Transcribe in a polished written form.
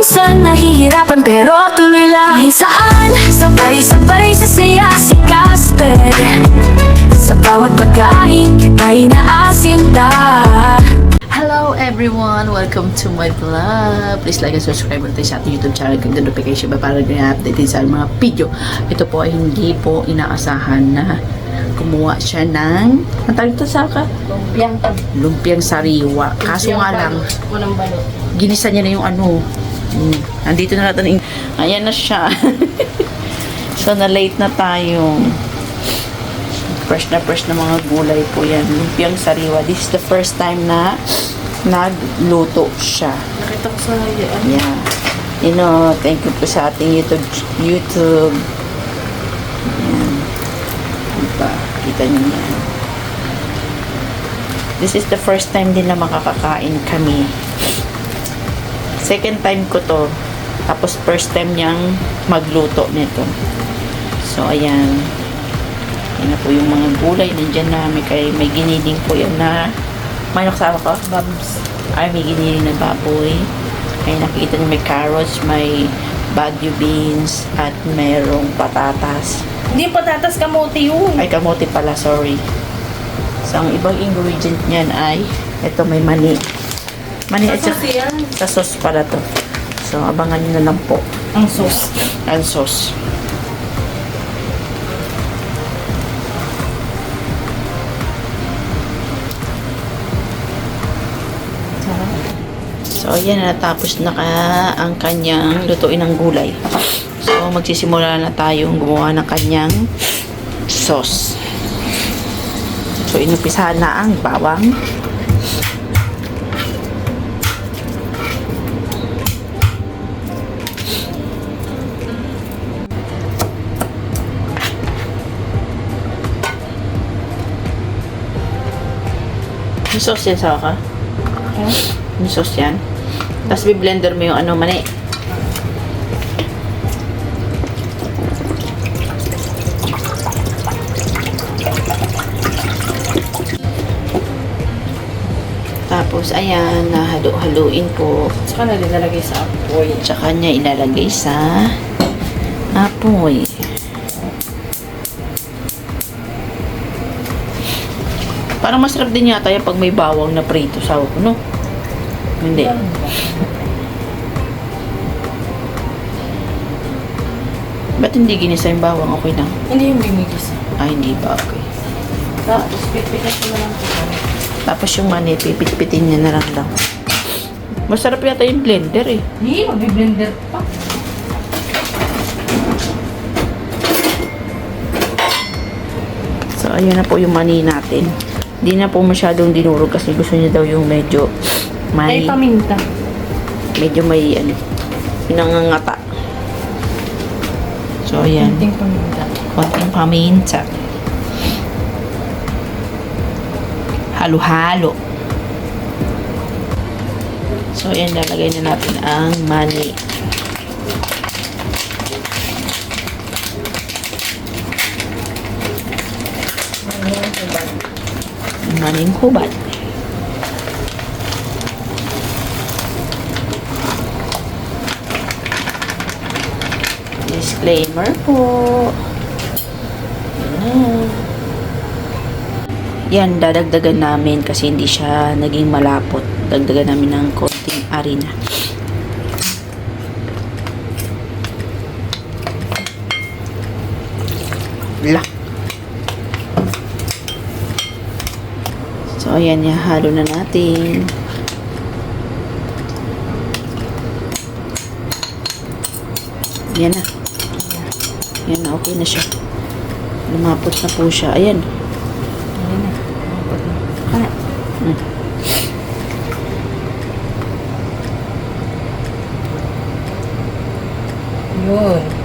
minsan nahihirapan pero tuloy lang. Saan sabay-sabay sa saya si Casper. Sa bawat pagkain ay naasinta. Hello everyone! Welcome to my vlog. Please like and subscribe natin sa ating YouTube channel kung notification ba para i-update sa mga video. Ito po ay hindi po inaasahan na kumuha siya ng tawag ito sa ka? Lumpiang sariwa. Kaso nga lang ginisa niya na yung ano. Andito na natin. Ayan na siya. So na late na tayo. Fresh na mga gulay po yan. Lumpiang sariwa. This is the first time na nagluto siya. Nakita ko sa yan. Yeah. You know, thank you po sa ating YouTube. Ayan. Diba? Kita niyo yan. This is the first time din na makakakain kami. Second time ko to. Tapos first time niyang magluto nito. So, ayan. Yan na po yung mga gulay. Nandiyan na may giniling po yan na may nakasama ko? Babs. Ay, may giniling na baboy. Ay, nakikita niyo may carrots, may bagu beans, at merong patatas. Hindi patatas, kamote yun. Ay, kamote pala, sorry. So, ang ibang ingredient niyan ay ito, may mani. Mani at Sauce yan. sa sauce pala to. So, abangan niyo na lang po. Ang sauce. Ang sauce. So, ayan, natapos na ang kanyang lutuin ng gulay. So, magsisimula na tayong gumawa ng kanyang sauce. So, inupisahan na ang bawang. Yung sauce yan, sawa ka? Yung sauce yan. Tapos, bi-blender mo yung ano, mani. Tapos, ayan, nahalo-haluin po. Saka nalalagay sa apoy. Tsaka niya ilalagay sa apoy. Parang masarap din yata yung pag may bawang na prito sa no? Hindi. Ba't hindi ginisa yung bawang? Okay lang. Hindi yung bimigis. Ay, hindi ba? Okay. Tapos, pipitas mo lang ito. Tapos yung mani, pipit-pitin niya na lang daw. Masarap yata yung blender eh. Hindi, magbi-blender pa. So, ayan na po yung mani natin. Hindi na po masyadong dinurog kasi gusto niya daw yung medyo Ay, paminta. medyo may ano, pinangangata. So, ayan. Kunting paminta. Konting paminta. Halo-halo. So, ayan, lalagay na natin ang mani. Maning hubad. Disclaimer po. Yan, dadagdagan namin kasi hindi siya naging malapot. Dagdagan namin ng konting harina. La. So, ayan, halo na natin. Yan na. Yan na, okay na siya. Lumapot na po siya. Ayan. Ayan na. Kana. Yun.